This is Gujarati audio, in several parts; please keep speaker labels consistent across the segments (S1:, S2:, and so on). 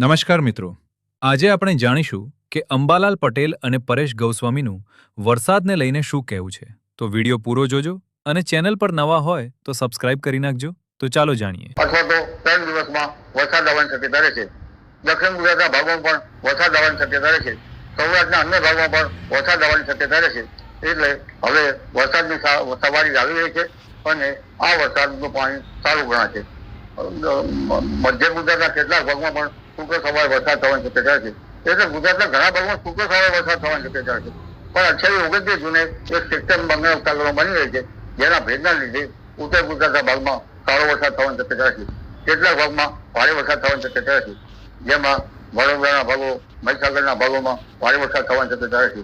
S1: નમસ્કાર મિત્રો, આજે આપણે જાણીશું કે અંબાલાલ પટેલ અને પરેશ ગોસ્વામીનું વરસાદને લઈને શું કહેવું છે. તો વિડીયો પૂરો જોજો અને ચેનલ પર નવા હોય તો સબસ્ક્રાઇબ કરી નાખજો. તો ચાલો જાણીએ.
S2: અથવા તો 3 દિવસમાં વરસાદ આવવાની શક્યતા રહેશે. દક્ષિણ ગુજરાતના ભાગોમાં પણ વરસાદ આવવાની શક્યતા રહેશે. સૌરાષ્ટ્રના અન્ય ભાગોમાં પણ વરસાદ આવવાની શક્યતા રહેશે. એટલે હવે વરસાદની સવારી આવી રહી છે અને આ વરસાદનું પાણી સારું ગણાશે. મધ્ય ગુજરાતના કેટલાક ભાગમાં પણ સૂકો સવારે વરસાદ થવાની શક્યતા છે. એટલે ગુજરાતના ઘણા ભાગમાં સૂકો સવારે વરસાદ થવાની શક્યતા છે. પણ 28-29 જૂને એક સિસ્ટમ બંગાળ ઉપસાગરમાં બની રહી છે, જેના ભેજના લીધે ઉત્તર ગુજરાતના ભાગમાં સારો વરસાદ થવાની શક્યતા છે. કેટલાક ભાગમાં ભારે વરસાદ થવાની શક્યતા છે, જેમાં વડોદરાના ભાગો, મહીસાગરના ભાગોમાં ભારે વરસાદ થવાની શક્યતા છે.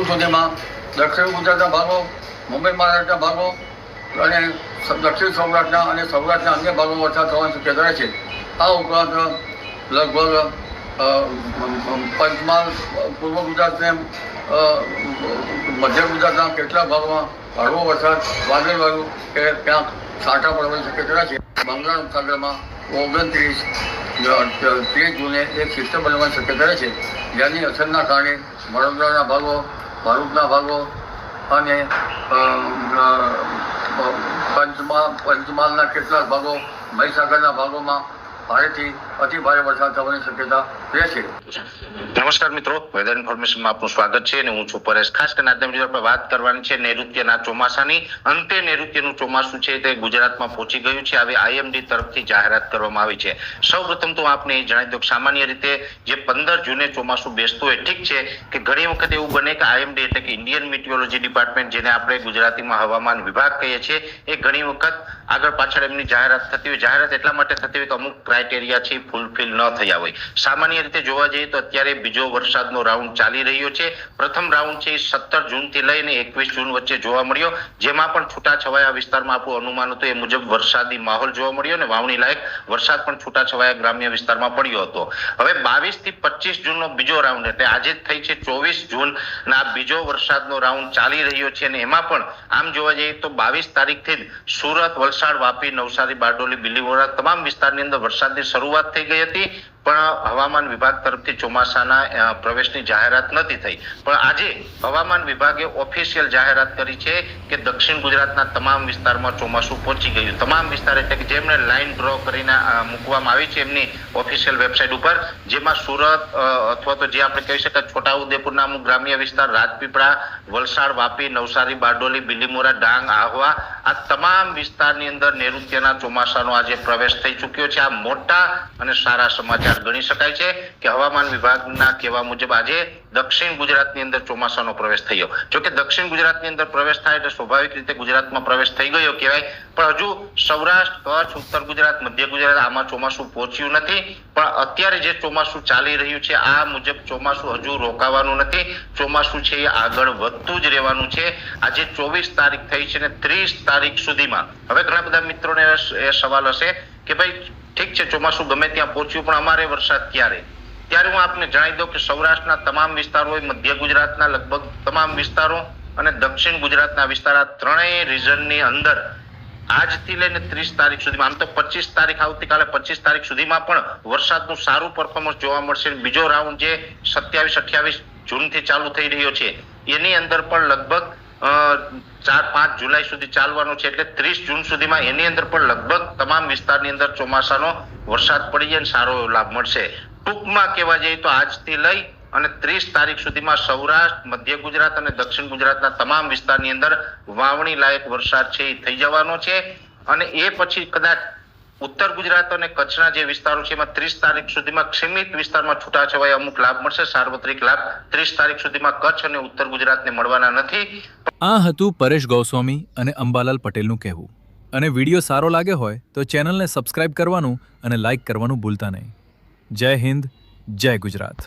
S2: સુધીમાં દક્ષિણ ગુજરાતના ભાગો, મુંબઈ મહારાષ્ટ્રના ભાગો અને દક્ષિણ સૌરાષ્ટ્રના અને સૌરાષ્ટ્રના અન્ય ભાગોમાં વરસાદ થવાની શક્યતા છે. આ ઉપરાંત લગભગ પંચમહાલ, પૂર્વ ગુજરાતને મધ્ય ગુજરાતના કેટલાક ભાગોમાં હળવો વરસાદ, વાદળવાળું કે ક્યાંક છાંટા પડવાની શક્યતા છે. બંગાળ ઉપસાગરમાં 29-30 જૂને એક સિસ્ટમ બનવાની શક્યતા છે, જેની અસરના કારણે વડોદરાના ભાગો, ભરૂચના ભાગો અને પંચમહાલના કેટલાક ભાગો, મહીસાગરના ભાગોમાં ભારેથી અતિ ભારે વરસાદ થવાની શક્યતા રહેશે.
S3: નમસ્કાર મિત્રો, વેધર ઇન્ફોર્મેશનમાં આપનું સ્વાગત છે અને હું છું પરેશ. ખાસ કરીને આજના વિડીયો પર વાત કરવાની છે નૈઋત્યના ચોમાસાની. અંતે નૈઋત્યનું ચોમાસું છે તે ગુજરાતમાં પહોંચી ગયું છે. હવે આઈએમડી તરફથી જાહેરાત કરવામાં આવી છે. સૌપ્રથમ તો આપને એ જણાવી દઉં કે સામાન્ય રીતે જે 15 જૂને ચોમાસું બેસતું હોય, ઠીક છે કે ઘણી વખત એવું બને કે આઈએમડી એટલે કે ઇન્ડિયન મિટિયોલોજી ડિપાર્ટમેન્ટ, જેને આપણે ગુજરાતીમાં હવામાન વિભાગ કહીએ છીએ, એ ઘણી વખત આગળ પાછળ એમની જાહેરાત થતી હોય. જાહેરાત એટલા માટે થતી હોય કે અમુક ક્રાઇટેરિયા છે ફૂલફિલ ન થયા હોય. સામાન્ય રીતે જોવા જઈએ તો અત્યારે બીજો વરસાદનો રાઉન્ડ ચાલી રહ્યો છે. પ્રથમ રાઉન્ડ છે 17 જૂનથી લઈને 21 જૂન વચ્ચે જોવા મળ્યો, જેમાં પણ છૂટાછવાયા વિસ્તારમાં આપણું અનુમાન હતું એ મુજબ વરસાદી માહોલ જોવા મળ્યો અને વાવણી લાયક વરસાદ પણ છૂટાછવાયા ગ્રામ્ય વિસ્તારમાં પડ્યો હતો. હવે 22 થી 25 જૂનનો બીજો રાઉન્ડ, એટલે આજે જ થઈ છે 24 જૂનના બીજો વરસાદનો રાઉન્ડ ચાલી રહ્યો છે અને એમાં પણ આમ જોવા જઈએ તો 22 તારીખથી જ સુરત, વલસાડ, વાપી, નવસારી, બારડોલી, બિલીમોરા તમામ વિસ્તારની અંદર વરસાદની શરૂઆત થઈ ગઈ હતી. પણ હવામાન વિભાગ તરફથી ચોમાસાના પ્રવેશની જાહેરાત નથી થઈ. પણ આજે હવામાન વિભાગે ઓફિશિયલ જાહેરાત કરી છે કે દક્ષિણ ગુજરાતના તમામ વિસ્તારમાં ચોમાસું પહોંચી ગયું. તમામ વિસ્તાર એટલે કે જેમને લાઈન ડ્રો કરીને મૂકવામાં આવી છે એમની ઓફિશિયલ વેબસાઇટ ઉપર, જેમાં સુરત અથવા તો જે આપણે કહી શકાય છોટાઉદેપુરના અમુક ગ્રામ્ય વિસ્તાર, રાજપીપળા, વલસાડ, વાપી, નવસારી, બારડોલી, બિલીમોરા, ડાંગ, આહવા, આ તમામ વિસ્તારની અંદર નૈઋત્યના ચોમાસાનો આજે પ્રવેશ થઈ ચૂક્યો છે. આ મોટા અને સારા સમાચાર ગણી શકાય છે કે હવામાન વિભાગના કહેવા મુજબ આજે દક્ષિણ ગુજરાતની અંદર ચોમાસાનો પ્રવેશ થયો. જોકે દક્ષિણ ગુજરાતની અંદર પ્રવેશ થાય એટલે સ્વાભાવિક રીતે ગુજરાતમાં પ્રવેશ થઈ ગયો કહેવાય, પણ હજુ સૌરાષ્ટ્ર, કચ્છ, ઉત્તર ગુજરાત, મધ્ય ગુજરાત આમાં ચોમાસું પહોંચ્યું નથી. પણ અત્યારે જે ચોમાસું ચાલી રહ્યું છે આ મુજબ ચોમાસું હજુ રોકાવાનું નથી. ચોમાસું છે એ આગળ વધતું જ રહેવાનું છે. આજે 24 તારીખ થઈ છે અને 30 તારીખ સુધીમાં, હવે ઘણા બધા મિત્રોને એ સવાલ હશે કે ભાઈ ઠીક છે ચોમાસું ગમે ત્યાં પહોંચ્યું પણ અમારે વરસાદ ક્યારે? ત્યારે હું આપને જણાવી દઉં કે સૌરાષ્ટ્રના તમામ વિસ્તારો, મધ્ય ગુજરાતના લગભગ તમામ વિસ્તારો અને દક્ષિણ ગુજરાતના વિસ્તાર, આ ત્રણેય રીજનની અંદર આજથી લઈને 30 તારીખ સુધીમાં, આમ તો 25 તારીખ આવતીકાલે 25 તારીખ સુધીમાં પણ વરસાદનું સારું પરફોર્મન્સ જોવા મળશે. બીજો રાઉન્ડ જે 27-28 જૂનથી ચાલુ થઈ રહ્યો છે એની અંદર પણ લગભગ 4-5 જુલાઈ સુધી ચાલવાનો છે. એટલે 30 જૂન સુધીમાં એની અંદર પણ લગભગ તમામ વિસ્તારની અંદર ચોમાસાનો વરસાદ પડી જાય અને સારો એવો લાભ મળશે. ટૂંકમાં કહેવા જઈએ તો આજથી લઈ અને 30 તારીખ સુધીમાં સૌરાષ્ટ્ર, મધ્ય ગુજરાત અને દક્ષિણ ગુજરાતના તમામ વિસ્તારની અંદર વાવણી લાયક વરસાદ છે એ થઈ જવાનો છે. અને એ પછી કદાચ ઉત્તર ગુજરાત અને કચ્છના જે વિસ્તારો છે એમાં 30 તારીખ સુધીમાં સીમિત વિસ્તારમાં છૂટાછવાયા અમુક લાભ મળશે. સાર્વત્રિક લાભ 30 તારીખ સુધીમાં કચ્છ અને ઉત્તર ગુજરાતને મળવાના નથી.
S1: આ હતું પરેશ ગોસ્વામી અને અંબાલાલ પટેલનું કહેવું. અને વિડીયો સારો લાગે હોય તો ચેનલને સબસ્ક્રાઇબ કરવાનું અને લાઇક કરવાનું ભૂલતા નહીં. જય હિન્દ, જય ગુજરાત.